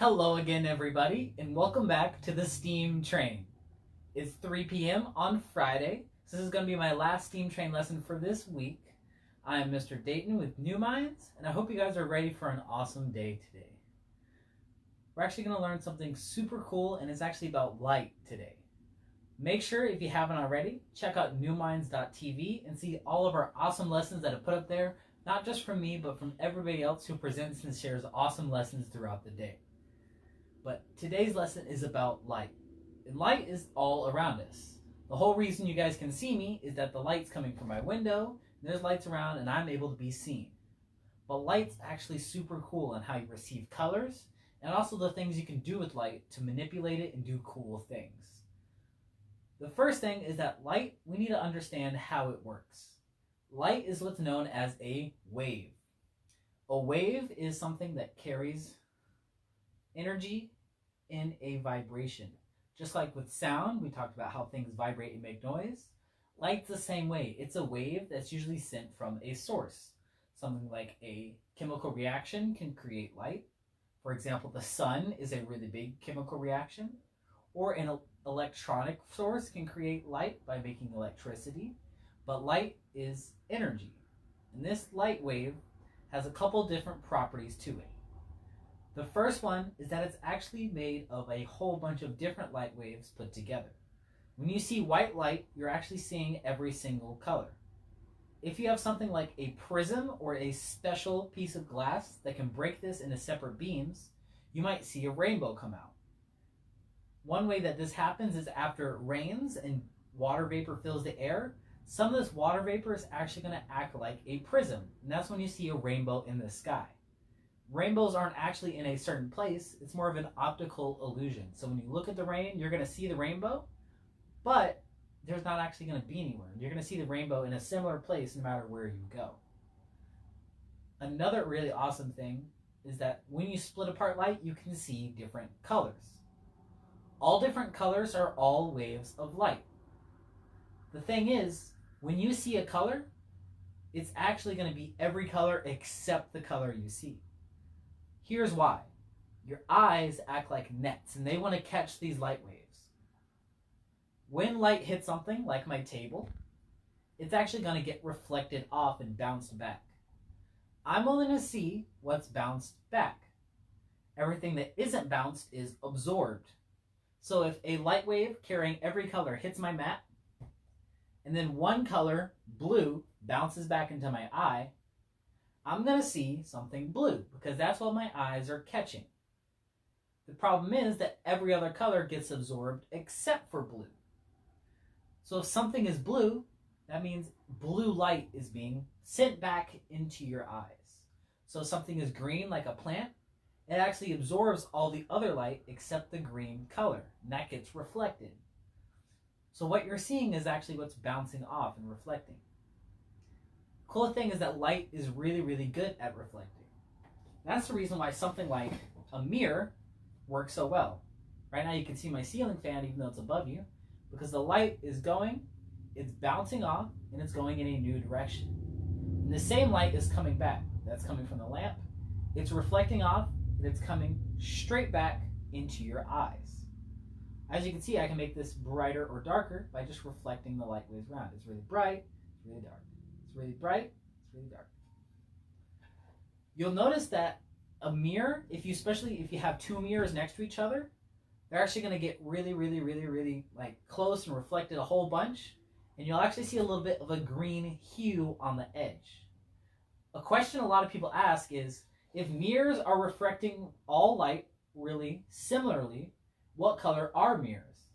Hello again, everybody, and welcome back to the Steam Train. It's 3 p.m. on Friday, so this is going to be my last Steam Train lesson for this week. I'm Mr. Dayton with New Minds, and I hope you guys are ready for an awesome day today. We're actually going to learn something super cool, and it's actually about light today. Make sure, if you haven't already, check out newminds.tv and see all of our awesome lessons that are put up there, not just from me, but from everybody else who presents and shares awesome lessons throughout the day. But today's lesson is about light. And light is all around us. The whole reason you guys can see me is that the light's coming from my window, and there's lights around, and I'm able to be seen. But light's actually super cool in how you receive colors, and also the things you can do with light to manipulate it and do cool things. The first thing is that light, we need to understand how it works. Light is what's known as a wave. A wave is something that carries energy in a vibration. Just like with sound, we talked about how things vibrate and make noise. Light's the same way. It's a wave that's usually sent from a source. Something like a chemical reaction can create light. For example, the sun is a really big chemical reaction. Or an electronic source can create light by making electricity. But light is energy. And this light wave has a couple different properties to it. The first one is that it's actually made of a whole bunch of different light waves put together. When you see white light, you're actually seeing every single color. If you have something like a prism or a special piece of glass that can break this into separate beams, you might see a rainbow come out. One way that this happens is after it rains and water vapor fills the air, some of this water vapor is actually going to act like a prism, and that's when you see a rainbow in the sky. Rainbows aren't actually in a certain place, it's more of an optical illusion. So when you look at the rain, you're going to see the rainbow, but there's not actually going to be anywhere. You're going to see the rainbow in a similar place no matter where you go. Another really awesome thing is that when you split apart light, you can see different colors. All different colors are all waves of light. The thing is, when you see a color, it's actually going to be every color except the color you see. Here's why. Your eyes act like nets, and they want to catch these light waves. When light hits something, like my table, it's actually going to get reflected off and bounced back. I'm only going to see what's bounced back. Everything that isn't bounced is absorbed. So if a light wave carrying every color hits my mat, and then one color, blue, bounces back into my eye, I'm going to see something blue because that's what my eyes are catching. The problem is that every other color gets absorbed except for blue. So if something is blue, that means blue light is being sent back into your eyes. So if something is green like a plant, it actually absorbs all the other light except the green color, and that gets reflected. So what you're seeing is actually what's bouncing off and reflecting. Cool thing is that light is really, really good at reflecting. That's the reason why something like a mirror works so well. Right now you can see my ceiling fan even though it's above you, because the light is going, it's bouncing off, and it's going in a new direction. And the same light is coming back. That's coming from the lamp. It's reflecting off, and it's coming straight back into your eyes. As you can see, I can make this brighter or darker by just reflecting the light waves around. It's really bright, it's really dark. It's really bright, it's really dark. You'll notice that a mirror, especially if you have two mirrors next to each other, they're actually going to get really, really, really, really like close and reflected a whole bunch, and you'll actually see a little bit of a green hue on the edge. A question a lot of people ask is, if mirrors are reflecting all light really similarly, what color are mirrors?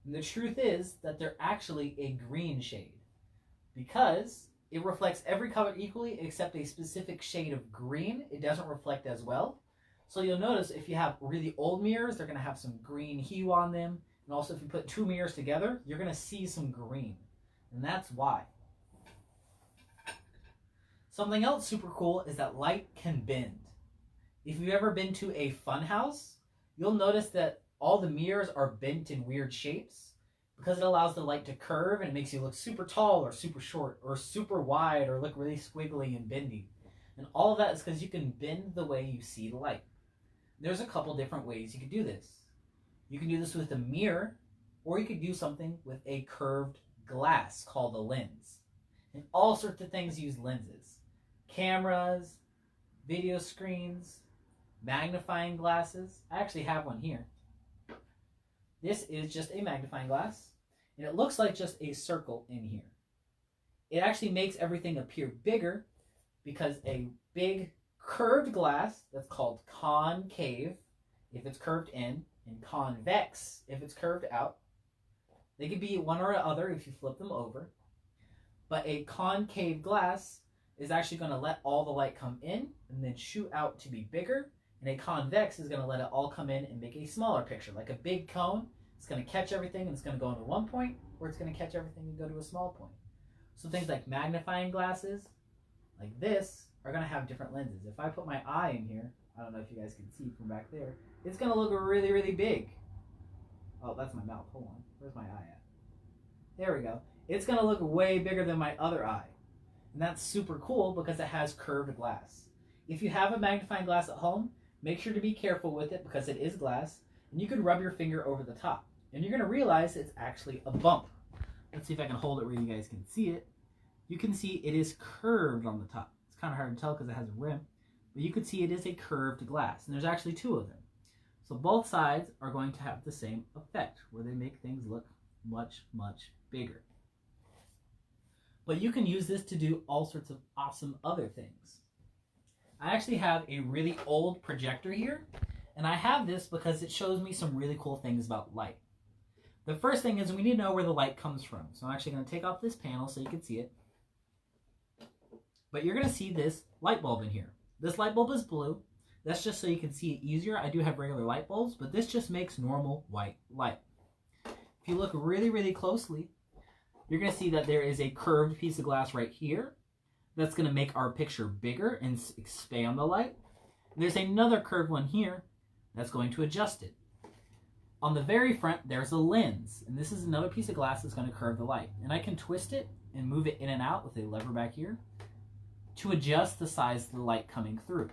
And the truth is that they're actually a green shade, because it reflects every color equally except a specific shade of green. It doesn't reflect as well. So you'll notice if you have really old mirrors, they're going to have some green hue on them. And also if you put two mirrors together, you're going to see some green. And that's why. Something else super cool is that light can bend. If you've ever been to a fun house, you'll notice that all the mirrors are bent in weird shapes, because it allows the light to curve and it makes you look super tall or super short or super wide or look really squiggly and bendy. And all of that is because you can bend the way you see the light. There's a couple different ways you could do this. You can do this with a mirror, or you could do something with a curved glass called a lens. And all sorts of things use lenses. Cameras, video screens, magnifying glasses. I actually have one here. This is just a magnifying glass, and it looks like just a circle in here. It actually makes everything appear bigger because a big curved glass, that's called concave if it's curved in, and convex if it's curved out. They could be one or the other if you flip them over. But a concave glass is actually going to let all the light come in and then shoot out to be bigger. And a convex is going to let it all come in and make a smaller picture. Like a big cone, it's going to catch everything and it's going to go into one point, or it's going to catch everything and go to a small point. So things like magnifying glasses, like this, are going to have different lenses. If I put my eye in here, I don't know if you guys can see from back there, it's going to look really, really big. Oh, that's my mouth. Hold on. Where's my eye at? There we go. It's going to look way bigger than my other eye. And that's super cool because it has curved glass. If you have a magnifying glass at home, make sure to be careful with it because it is glass. And you can rub your finger over the top. And you're going to realize it's actually a bump. Let's see if I can hold it where you guys can see it. You can see it is curved on the top. It's kind of hard to tell because it has a rim. But you can see it is a curved glass. And there's actually two of them. So both sides are going to have the same effect where they make things look much, much bigger. But you can use this to do all sorts of awesome other things. I actually have a really old projector here. And I have this because it shows me some really cool things about light. The first thing is we need to know where the light comes from. So I'm actually going to take off this panel so you can see it. But you're going to see this light bulb in here. This light bulb is blue. That's just so you can see it easier. I do have regular light bulbs, but this just makes normal white light. If you look really, really closely, you're going to see that there is a curved piece of glass right here. That's going to make our picture bigger and expand the light. There's another curved one here that's going to adjust it. On the very front, there's a lens, and this is another piece of glass that's going to curve the light. And I can twist it and move it in and out with a lever back here to adjust the size of the light coming through.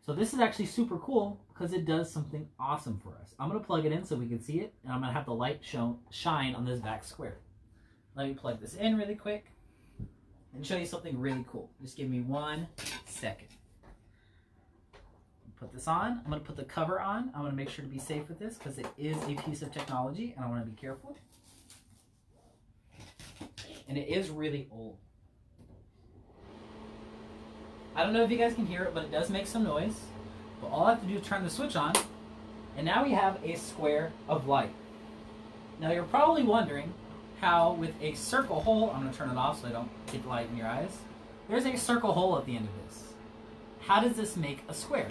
So this is actually super cool because it does something awesome for us. I'm going to plug it in so we can see it, and I'm going to have the light shine on this back square. Let me plug this in really quick and show you something really cool. Just give me 1 second. Put this on. I'm going to put the cover on. I'm going to make sure to be safe with this because it is a piece of technology and I want to be careful. And it is really old. I don't know if you guys can hear it, but it does make some noise. But all I have to do is turn the switch on, and now we have a square of light. Now you're probably wondering how with a circle hole, I'm going to turn it off so I don't get the light in your eyes. There's a circle hole at the end of this. How does this make a square?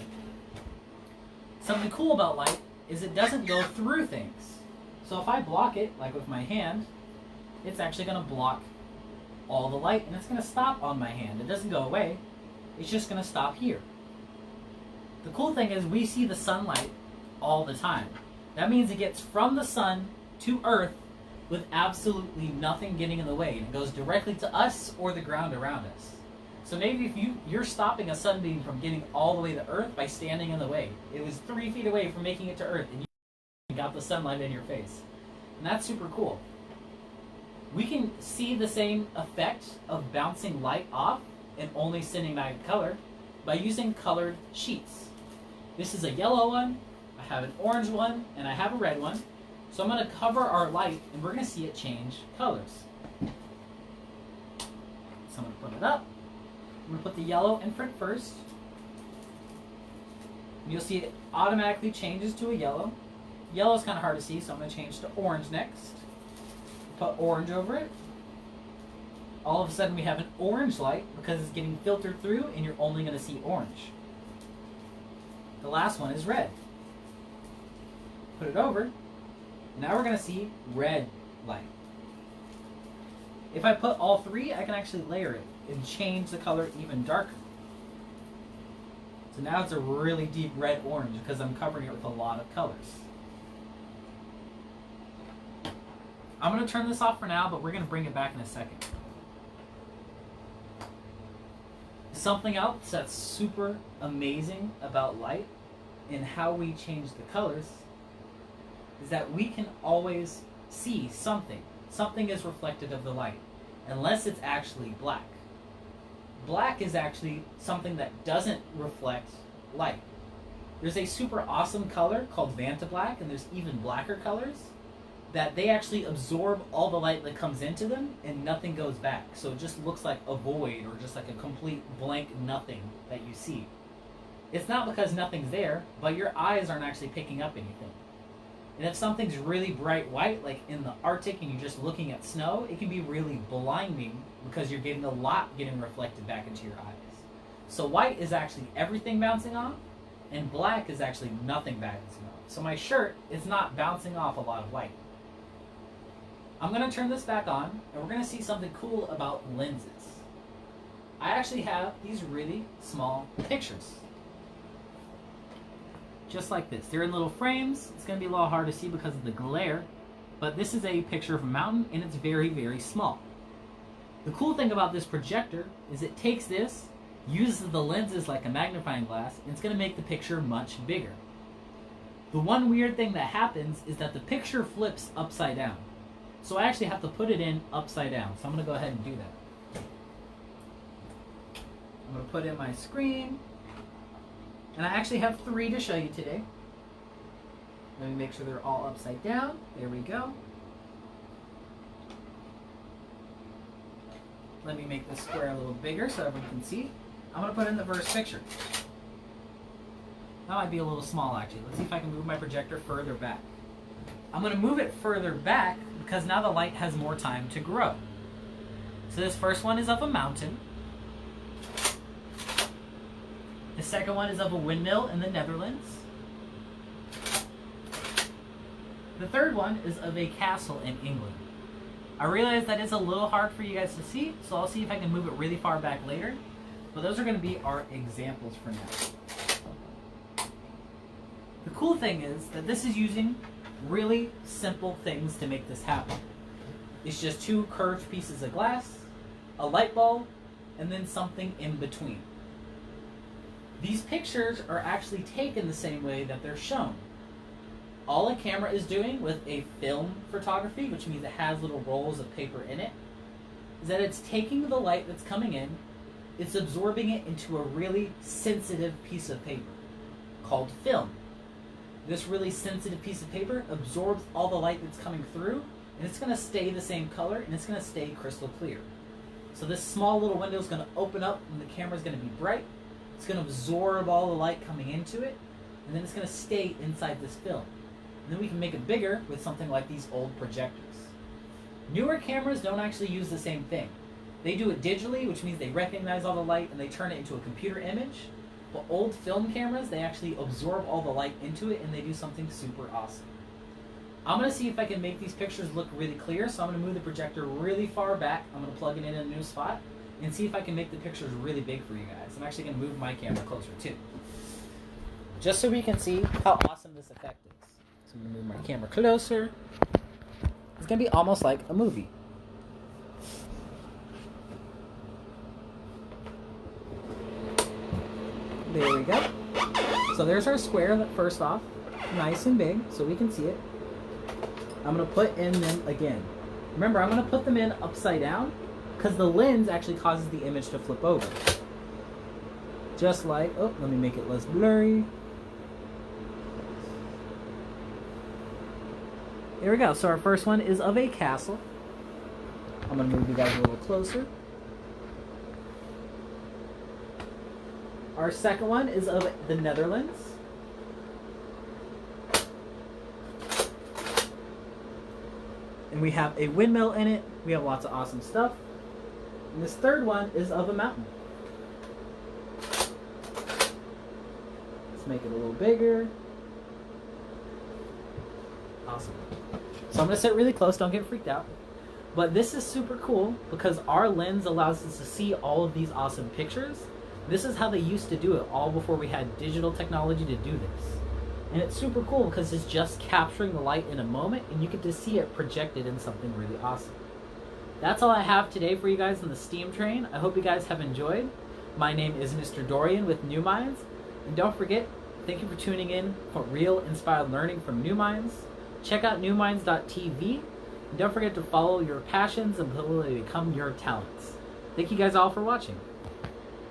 Something cool about light is it doesn't go through things. So if I block it, like with my hand, it's actually going to block all the light and it's going to stop on my hand. It doesn't go away. It's just going to stop here. The cool thing is we see the sunlight all the time. That means it gets from the sun to Earth with absolutely nothing getting in the way. And it goes directly to us or the ground around us. So maybe if you're stopping a sunbeam from getting all the way to Earth by standing in the way. It was 3 feet away from making it to Earth and you got the sunlight in your face. And that's super cool. We can see the same effect of bouncing light off and only sending back color by using colored sheets. This is a yellow one, I have an orange one, and I have a red one. So I'm going to cover our light and we're going to see it change colors. So I'm going to put it up. I'm going to put the yellow in front first. And you'll see it automatically changes to a yellow. Yellow is kind of hard to see, so I'm going to change to orange next. Put orange over it. All of a sudden we have an orange light because it's getting filtered through and you're only going to see orange. The last one is red. Put it over. Now we're going to see red light. If I put all three, I can actually layer it and change the color even darker. So now it's a really deep red-orange because I'm covering it with a lot of colors. I'm going to turn this off for now, but we're going to bring it back in a second. Something else that's super amazing about light in how we change the colors is that we can always see something. Something is reflected of the light, unless it's actually black. Black is actually something that doesn't reflect light. There's a super awesome color called Vantablack, and there's even blacker colors that they actually absorb all the light that comes into them and nothing goes back. So it just looks like a void or just like a complete blank nothing that you see. It's not because nothing's there, but your eyes aren't actually picking up anything. And if something's really bright white, like in the Arctic and you're just looking at snow, it can be really blinding because you're getting a lot getting reflected back into your eyes. So white is actually everything bouncing off, and black is actually nothing bouncing off. So my shirt is not bouncing off a lot of light. I'm going to turn this back on, and we're going to see something cool about lenses. I actually have these really small pictures. Just like this. They're in little frames. It's going to be a little hard to see because of the glare, but this is a picture of a mountain, and it's very, very small. The cool thing about this projector is it takes this, uses the lenses like a magnifying glass, and it's going to make the picture much bigger. The one weird thing that happens is that the picture flips upside down. So I actually have to put it in upside down. So I'm going to go ahead and do that. I'm going to put in my screen. And I actually have 3 to show you today. Let me make sure they're all upside down. There we go. Let me make this square a little bigger so everyone can see. I'm going to put in the first picture. That might be a little small actually. Let's see if I can move my projector further back. I'm going to move it further back because now the light has more time to grow. So this first one is of a mountain. The second one is of a windmill in the Netherlands. The third one is of a castle in England. I realize that is a little hard for you guys to see, so I'll see if I can move it really far back later. But those are going to be our examples for now. The cool thing is that this is using really simple things to make this happen. It's just 2 curved pieces of glass, a light bulb, and then something in between. These pictures are actually taken the same way that they're shown. All a camera is doing with a film photography, which means it has little rolls of paper in it, is that it's taking the light that's coming in, it's absorbing it into a really sensitive piece of paper called film. This really sensitive piece of paper absorbs all the light that's coming through, and it's going to stay the same color, and it's going to stay crystal clear. So this small little window is going to open up, and the camera is going to be bright. It's going to absorb all the light coming into it, and then it's going to stay inside this film. And then we can make it bigger with something like these old projectors. Newer cameras don't actually use the same thing. They do it digitally, which means they recognize all the light and they turn it into a computer image. But old film cameras, they actually absorb all the light into it and they do something super awesome. I'm going to see if I can make these pictures look really clear, so I'm going to move the projector really far back. I'm going to plug it in a new spot and see if I can make the pictures really big for you guys. I'm actually going to move my camera closer too, just so we can see how awesome this effect is. So I'm going to move my camera closer. It's going to be almost like a movie. There we go. So there's our square first off, nice and big, so we can see it. I'm going to put in them again. Remember, I'm going to put them in upside down because the lens actually causes the image to flip over. Just like, oh, let me make it less blurry. There we go. So our first one is of a castle. I'm going to move you guys a little closer. Our second one is of the Netherlands. And we have a windmill in it. We have lots of awesome stuff. And this third one is of a mountain. Let's make it a little bigger. Awesome. So I'm going to sit really close, don't get freaked out. But this is super cool because our lens allows us to see all of these awesome pictures. This is how they used to do it all before we had digital technology to do this. And it's super cool because it's just capturing the light in a moment and you get to see it projected in something really awesome. That's all I have today for you guys on the STEAM train. I hope you guys have enjoyed. My name is Mr. Dorian with New Minds. And don't forget, Thank you for tuning in for real inspired learning from New Minds. Check out newminds.tv. And don't forget to follow your passions and ability to become your talents. Thank you guys all for watching.